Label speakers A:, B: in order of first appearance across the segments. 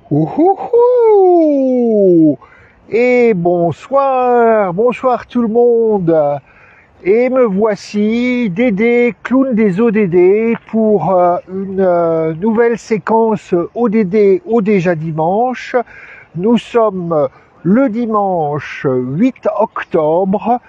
A: Ouhouhou! Et bonsoir, bonsoir tout le monde. Et me voici, Dédé, clown des ODD, pour une nouvelle séquence ODD au déjà dimanche. Nous sommes le dimanche 8 octobre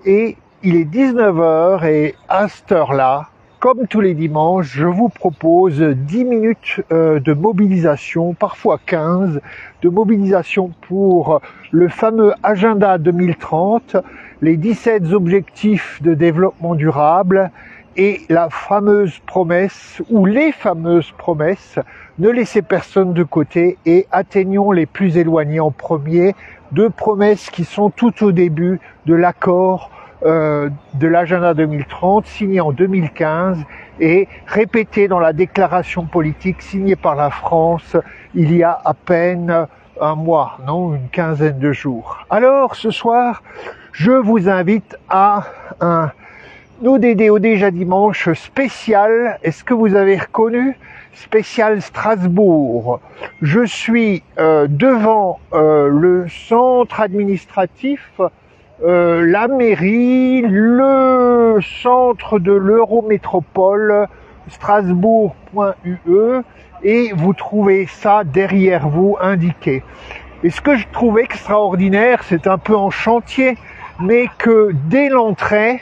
A: et il est 19 h et à cette heure-là, comme tous les dimanches, je vous propose 10 minutes de mobilisation, parfois 15, de mobilisation pour le fameux Agenda 2030, les 17 objectifs de développement durable et la fameuse promesse, ou les fameuses promesses, ne laissez personne de côté et atteignons les plus éloignés en premier, deux promesses qui sont tout au début de l'accord de l'agenda 2030 signé en 2015 et répété dans la déclaration politique signée par la France il y a à peine un mois, non, une quinzaine de jours. Alors ce soir, je vous invite à un ODD au déjà dimanche spécial. Est-ce que vous avez reconnu? Spécial Strasbourg. Je suis devant le centre administratif, la mairie, le centre de l'Eurométropole, strasbourg.ue, et vous trouvez ça derrière vous indiqué. Et ce que je trouve extraordinaire, c'est un peu en chantier, mais que dès l'entrée,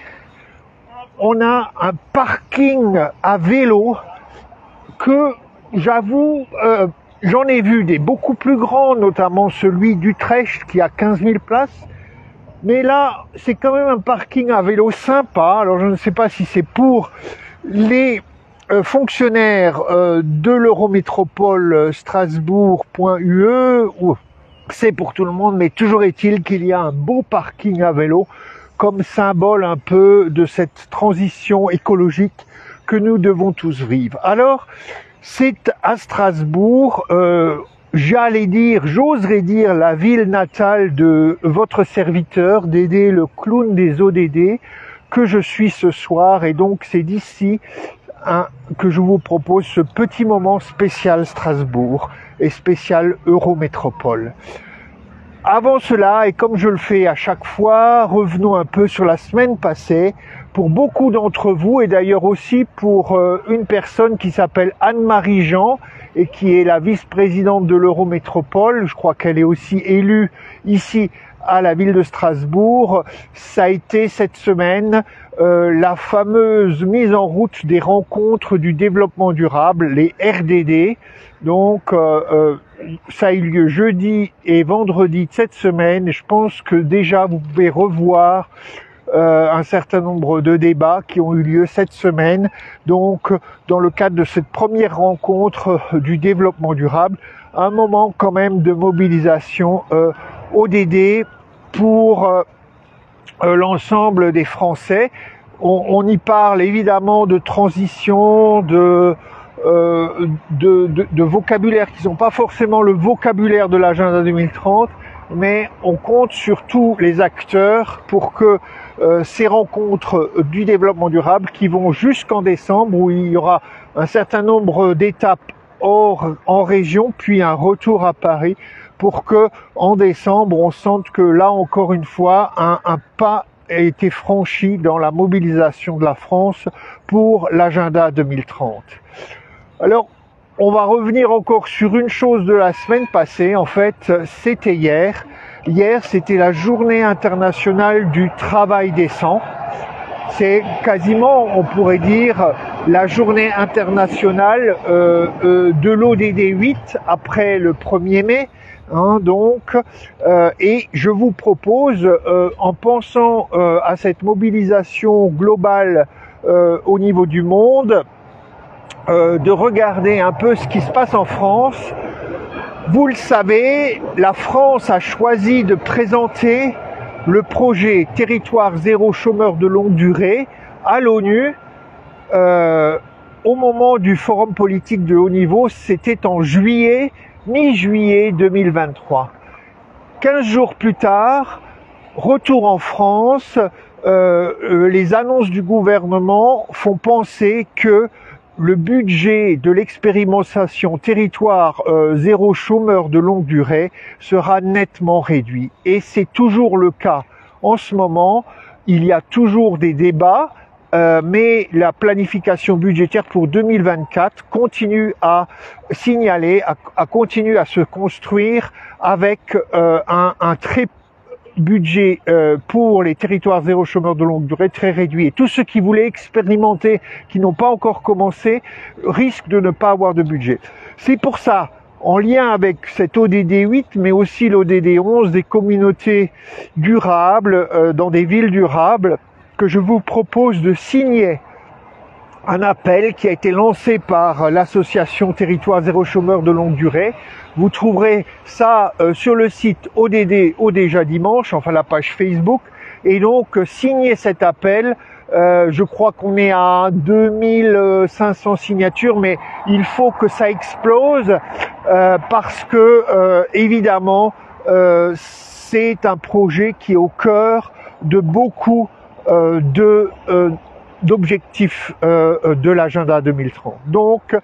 A: on a un parking à vélo que j'avoue, j'en ai vu des beaucoup plus grands, notamment celui d'Utrecht qui a 15 000 places. Mais là, c'est quand même un parking à vélo sympa. Alors je ne sais pas si c'est pour les fonctionnaires de l'Eurométropole Strasbourg.ue ou c'est pour tout le monde, mais toujours est-il qu'il y a un beau parking à vélo comme symbole un peu de cette transition écologique que nous devons tous vivre. Alors, c'est à Strasbourg, j'oserais dire la ville natale de votre serviteur, Dédé, le clown des ODD, que je suis ce soir, et donc c'est d'ici que je vous propose ce petit moment spécial Strasbourg et spécial Eurométropole. Avant cela, et comme je le fais à chaque fois, revenons un peu sur la semaine passée. Pour beaucoup d'entre vous, et d'ailleurs aussi pour une personne qui s'appelle Anne-Marie Jean, et qui est la vice-présidente de l'Eurométropole, je crois qu'elle est aussi élue ici à la ville de Strasbourg, ça a été cette semaine la fameuse mise en route des rencontres du développement durable, les RDD. Donc ça a eu lieu jeudi et vendredi de cette semaine, et je pense que déjà vous pouvez revoir un certain nombre de débats qui ont eu lieu cette semaine, donc dans le cadre de cette première rencontre du développement durable, un moment quand même de mobilisation ODD pour l'ensemble des Français. On y parle évidemment de transition, de vocabulaire qui ne sont pas forcément le vocabulaire de l'agenda 2030, mais on compte sur tous les acteurs pour que ces rencontres du développement durable qui vont jusqu'en décembre, où il y aura un certain nombre d'étapes en région, puis un retour à Paris, pour que en décembre on sente que là encore une fois un pas a été franchi dans la mobilisation de la France pour l'agenda 2030. Alors, on va revenir encore sur une chose de la semaine passée. En fait, c'était hier. Hier, c'était la journée internationale du travail décent. C'est quasiment, on pourrait dire, la journée internationale de l'ODD 8 après le 1er mai. Et je vous propose, en pensant à cette mobilisation globale au niveau du monde, de regarder un peu ce qui se passe en France. Vous le savez, la France a choisi de présenter le projet Territoire zéro chômeur de longue durée à l'ONU au moment du forum politique de haut niveau. C'était en juillet, mi-juillet 2023. 15 jours plus tard, retour en France, les annonces du gouvernement font penser que le budget de l'expérimentation territoire zéro chômeur de longue durée sera nettement réduit. Et c'est toujours le cas en ce moment. Il y a toujours des débats, mais la planification budgétaire pour 2024 continue à signaler, continue à se construire avec un très budget pour les territoires zéro chômeur de longue durée très réduit. Et tous ceux qui voulaient expérimenter, qui n'ont pas encore commencé, risquent de ne pas avoir de budget. C'est pour ça, en lien avec cet ODD 8, mais aussi l'ODD 11, des communautés durables dans des villes durables, que je vous propose de signer un appel qui a été lancé par l'association Territoire Zéro Chômeur de Longue Durée. Vous trouverez ça sur le site ODD au déjà dimanche, enfin la page Facebook. Et donc, signez cet appel. Je crois qu'on est à 2500 signatures, mais il faut que ça explose parce que, évidemment, c'est un projet qui est au cœur de beaucoup d'objectifs de l'agenda 2030. Donc,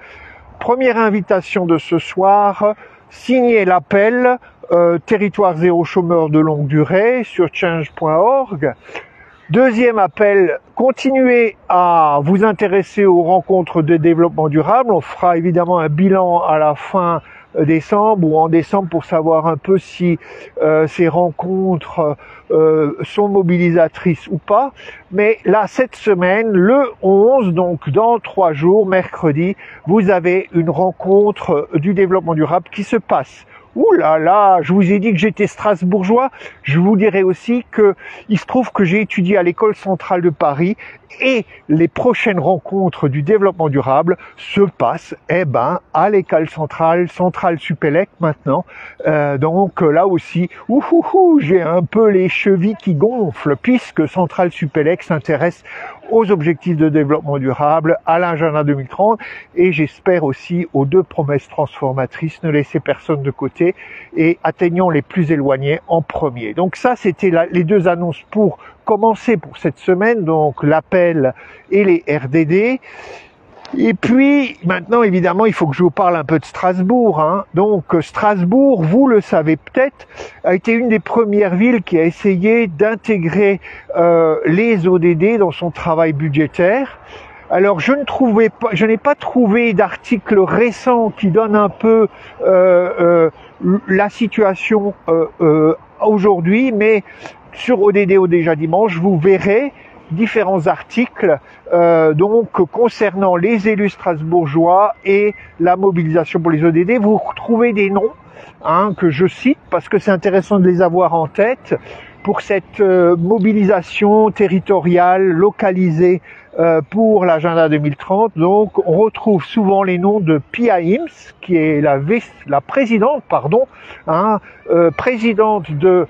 A: première invitation de ce soir, signez l'appel Territoire zéro chômeur de longue durée sur change.org. Deuxième appel, continuez à vous intéresser aux rencontres de développement durable. On fera évidemment un bilan à la fin décembre ou en décembre pour savoir un peu si ces rencontres sont mobilisatrices ou pas. Mais là, cette semaine, le 11, donc dans 3 jours, mercredi, vous avez une rencontre du développement durable qui se passe. Ouh là là, je vous ai dit que j'étais strasbourgeois. Je vous dirai aussi que il se trouve que j'ai étudié à l'école centrale de Paris et les prochaines rencontres du développement durable se passent, à l'école centrale Supélec maintenant. Donc là aussi, j'ai un peu les chevilles qui gonflent puisque Centrale Supélec s'intéresse aux objectifs de développement durable, à l'agenda 2030 et j'espère aussi aux 2 promesses transformatrices, ne laissez personne de côté et atteignons les plus éloignés en premier. Donc ça, c'était les 2 annonces pour commencer pour cette semaine, donc l'appel et les RDD. Et puis, maintenant, évidemment, il faut que je vous parle un peu de Strasbourg. Donc, Strasbourg, vous le savez peut-être, a été une des premières villes qui a essayé d'intégrer les ODD dans son travail budgétaire. Alors, je n'ai pas trouvé d'article récent qui donne un peu la situation aujourd'hui, mais sur ODD au déjà dimanche, vous verrez différents articles donc concernant les élus strasbourgeois et la mobilisation pour les ODD. Vous retrouvez des noms que je cite parce que c'est intéressant de les avoir en tête pour cette mobilisation territoriale localisée pour l'agenda 2030. Donc on retrouve souvent les noms de Pia Ims, qui est la présidente, présidente de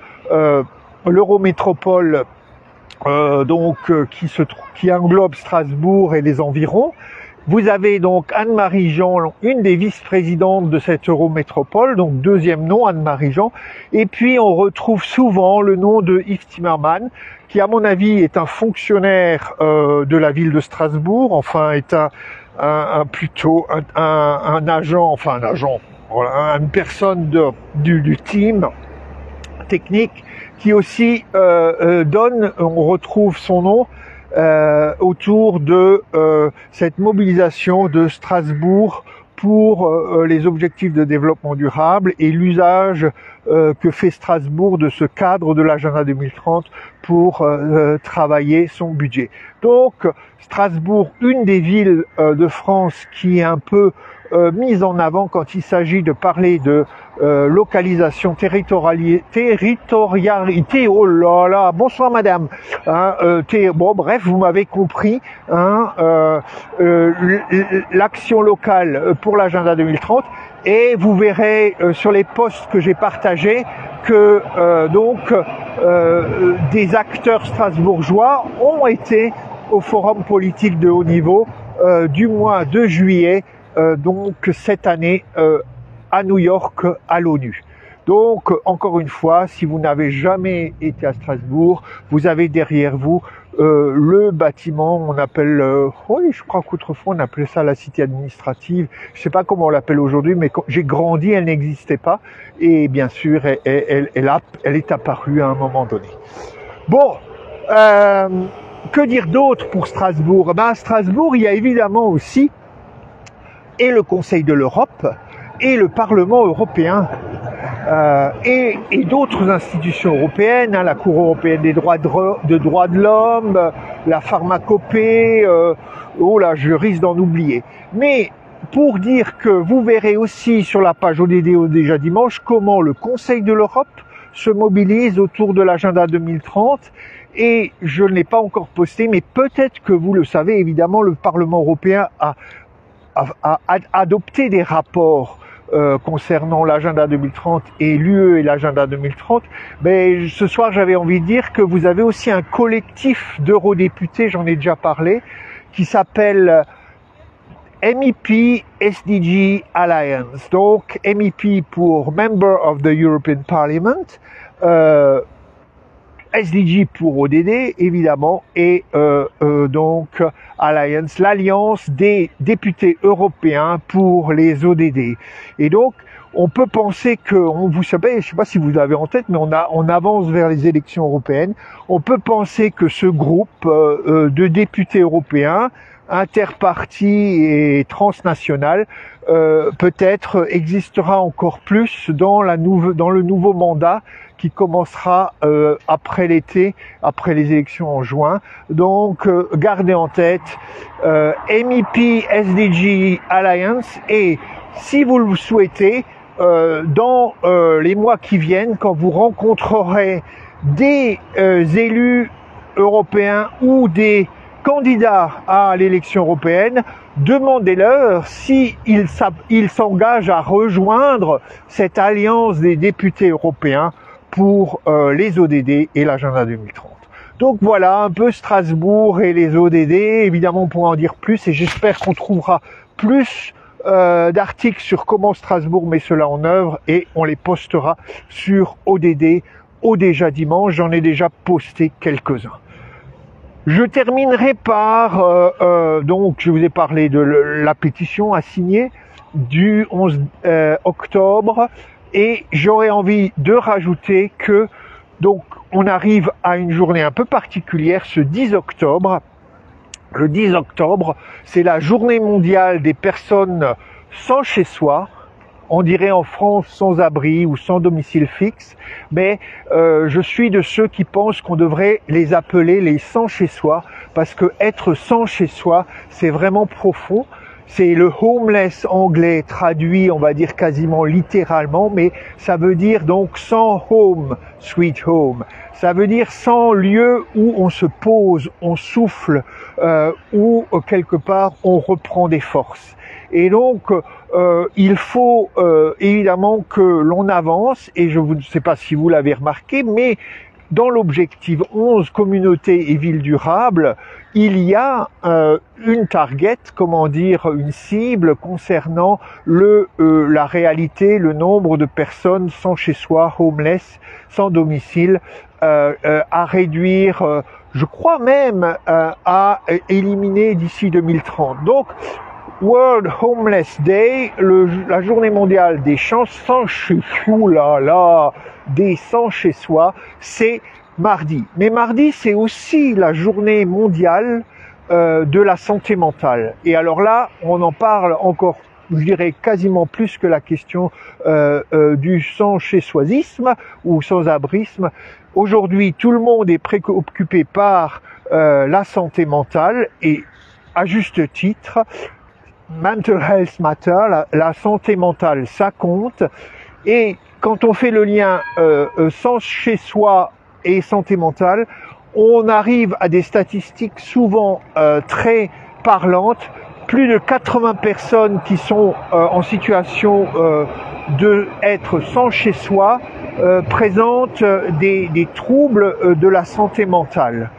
A: l'Eurométropole qui englobe Strasbourg et les environs. Vous avez donc Anne-Marie Jean, une des vice-présidentes de cette Eurométropole, donc 2e nom, Anne-Marie Jean. Et puis on retrouve souvent le nom de Yves Timmermans, qui à mon avis est un fonctionnaire de la ville de Strasbourg, enfin est un agent, voilà, une personne du team technique qui aussi on retrouve son nom autour de cette mobilisation de Strasbourg pour les objectifs de développement durable et l'usage que fait Strasbourg de ce cadre de l'agenda 2030 pour travailler son budget. Donc Strasbourg, une des villes de France qui est un peu mise en avant quand il s'agit de parler de localisation, territorialité, oh là là, bonsoir madame, bref, vous m'avez compris, l'action locale pour l'agenda 2030, et vous verrez sur les posts que j'ai partagés que des acteurs strasbourgeois ont été au forum politique de haut niveau du mois de juillet, donc cette année à New York, à l'ONU. Donc, encore une fois, si vous n'avez jamais été à Strasbourg, vous avez derrière vous le bâtiment, on appelle, oui, je crois qu'autrefois on appelait ça la cité administrative. Je sais pas comment on l'appelle aujourd'hui, mais quand j'ai grandi, elle n'existait pas. Et bien sûr, elle est apparue à un moment donné. Bon, que dire d'autre pour Strasbourg? À Strasbourg, il y a évidemment aussi et le Conseil de l'Europe et le Parlement européen. Et d'autres institutions européennes, la Cour européenne des droits de l'homme, la pharmacopée, oh là, je risque d'en oublier. Mais pour dire que vous verrez aussi sur la page ODD déjà dimanche comment le Conseil de l'Europe se mobilise autour de l'agenda 2030. Et je ne l'ai pas encore posté, mais peut-être que vous le savez, évidemment, le Parlement européen a adopté des rapports concernant l'agenda 2030 et l'UE et l'agenda 2030, mais ce soir j'avais envie de dire que vous avez aussi un collectif d'eurodéputés, j'en ai déjà parlé, qui s'appelle MEP SDG Alliance. Donc MEP pour Member of the European Parliament, SDG pour ODD évidemment, et donc Alliance, l'alliance des députés européens pour les ODD. Et donc on peut penser que, vous savez, je ne sais pas si vous l'avez en tête, mais on avance vers les élections européennes. On peut penser que ce groupe de députés européens, interpartis et transnational, peut-être existera encore plus dans le nouveau mandat qui commencera après l'été, après les élections en juin. Donc, gardez en tête MEP SDG Alliance, et si vous le souhaitez, dans les mois qui viennent, quand vous rencontrerez des élus européens ou des candidats à l'élection européenne, demandez-leur s'ils s'engagent à rejoindre cette alliance des députés européens pour les ODD et l'agenda 2030. Donc voilà un peu Strasbourg et les ODD. Évidemment, on pourra en dire plus et j'espère qu'on trouvera plus d'articles sur comment Strasbourg met cela en œuvre et on les postera sur ODD au déjà dimanche. J'en ai déjà posté quelques-uns. Je terminerai par, donc je vous ai parlé de la pétition à signer du 11 octobre, et j'aurais envie de rajouter que donc on arrive à une journée un peu particulière ce 10 octobre. Le 10 octobre, c'est la journée mondiale des personnes sans chez soi. On dirait en France sans abri ou sans domicile fixe, mais je suis de ceux qui pensent qu'on devrait les appeler les sans chez soi, parce que être sans chez soi, c'est vraiment profond. C'est le homeless anglais traduit, on va dire quasiment littéralement, mais ça veut dire donc sans home, sweet home. Ça veut dire sans lieu où on se pose, on souffle, où quelque part on reprend des forces. Et donc, il faut évidemment que l'on avance, et je ne sais pas si vous l'avez remarqué, mais dans l'objectif 11 communautés et villes durables, il y a une target, comment dire, une cible concernant la réalité, le nombre de personnes sans chez soi, homeless, sans domicile, à réduire, je crois même à éliminer d'ici 2030. Donc, World Homeless Day, la journée mondiale des sans chez soi, des sans chez soi, c'est mardi. Mais mardi, c'est aussi la journée mondiale de la santé mentale. Et alors là, on en parle encore, je dirais quasiment plus que la question du sans chez soisisme ou sans-abrisme. Aujourd'hui, tout le monde est préoccupé par la santé mentale, et à juste titre. Mental health matter, la santé mentale, ça compte. Et quand on fait le lien sans chez soi et santé mentale, on arrive à des statistiques souvent très parlantes. Plus de 80 personnes qui sont en situation de être sans chez soi présentent des troubles de la santé mentale.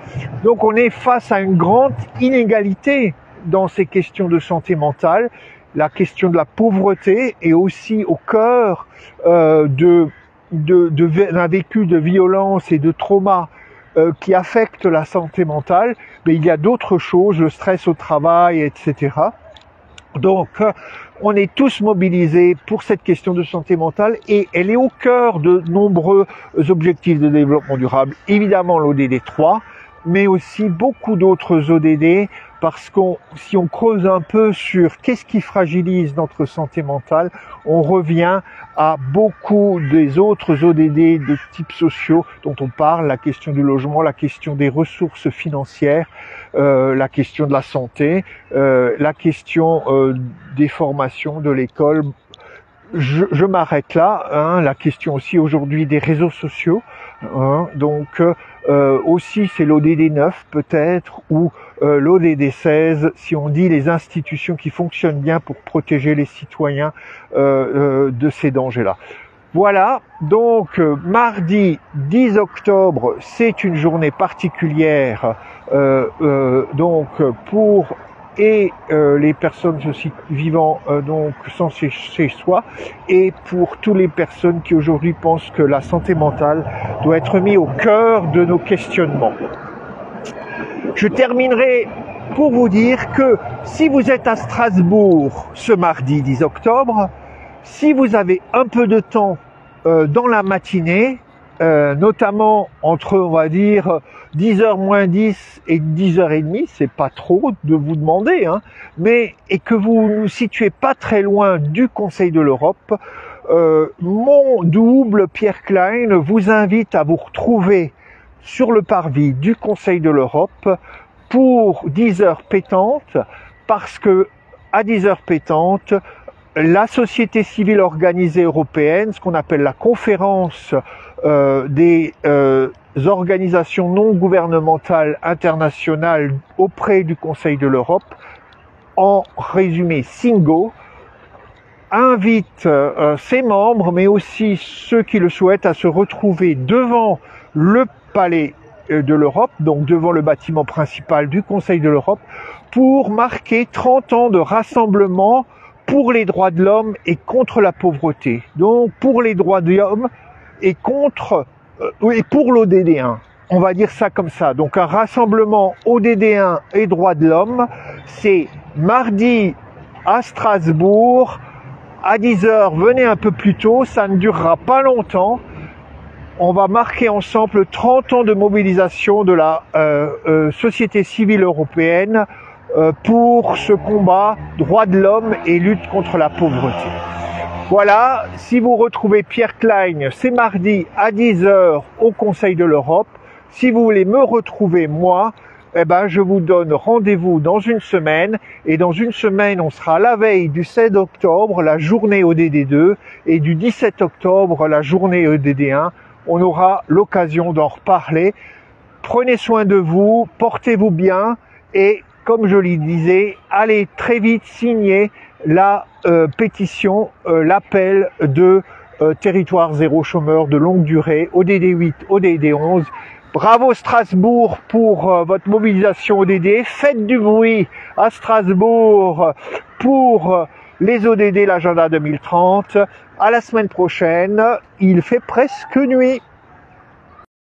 A: Donc on est face à une grande inégalité dans ces questions de santé mentale. La question de la pauvreté est aussi au cœur de d'un vécu de violence et de trauma qui affecte la santé mentale, mais il y a d'autres choses, le stress au travail, etc. Donc, on est tous mobilisés pour cette question de santé mentale et elle est au cœur de nombreux objectifs de développement durable. Évidemment, l'ODD 3, mais aussi beaucoup d'autres ODD, parce si on creuse un peu sur qu'est-ce qui fragilise notre santé mentale, on revient à beaucoup des autres ODD de type sociaux dont on parle, la question du logement, la question des ressources financières, la question de la santé, la question des formations, de l'école. Je m'arrête là, hein, la question aussi aujourd'hui des réseaux sociaux, hein, donc aussi c'est l'ODD 9 peut-être, ou l'ODD 16, si on dit les institutions qui fonctionnent bien pour protéger les citoyens de ces dangers-là. Voilà, donc mardi 10 octobre, c'est une journée particulière donc pour les personnes aussi vivant donc sans chez soi, et pour toutes les personnes qui aujourd'hui pensent que la santé mentale doit être mise au cœur de nos questionnements. Je terminerai pour vous dire que si vous êtes à Strasbourg ce mardi 10 octobre, si vous avez un peu de temps dans la matinée, notamment entre, on va dire, 10h moins 10 et 10h30, c'est pas trop de vous demander, hein, et que vous ne vous situez pas très loin du Conseil de l'Europe, mon double, Pierre Klein, vous invite à vous retrouver sur le parvis du Conseil de l'Europe pour 10 heures pétantes, parce que à 10 heures pétantes, la société civile organisée européenne, ce qu'on appelle la conférence des organisations non gouvernementales internationales auprès du Conseil de l'Europe, en résumé SINGO, invite ses membres, mais aussi ceux qui le souhaitent, à se retrouver devant le palais de l'Europe, donc devant le bâtiment principal du Conseil de l'Europe, pour marquer 30 ans de rassemblement pour les droits de l'homme et contre la pauvreté. Donc pour les droits de l'homme et contre et pour l'ODD 1. On va dire ça comme ça. Donc un rassemblement ODD 1 et droits de l'homme, c'est mardi à Strasbourg à 10h. Venez un peu plus tôt, ça ne durera pas longtemps. On va marquer ensemble 30 ans de mobilisation de la société civile européenne pour ce combat droits de l'homme et lutte contre la pauvreté. Voilà, si vous retrouvez Pierre Klein, c'est mardi à 10h au Conseil de l'Europe. Si vous voulez me retrouver moi, je vous donne rendez-vous dans une semaine. Et dans une semaine, on sera à la veille du 16 octobre, la journée ODD 2, et du 17 octobre, la journée ODD 1. On aura l'occasion d'en reparler. Prenez soin de vous, portez-vous bien, et comme je le disais, allez très vite signer la pétition, l'appel de territoire zéro chômeur de longue durée, ODD 8, ODD 11. Bravo Strasbourg pour votre mobilisation ODD. Faites du bruit à Strasbourg pour les ODD, l'agenda 2030. À la semaine prochaine, il fait presque nuit.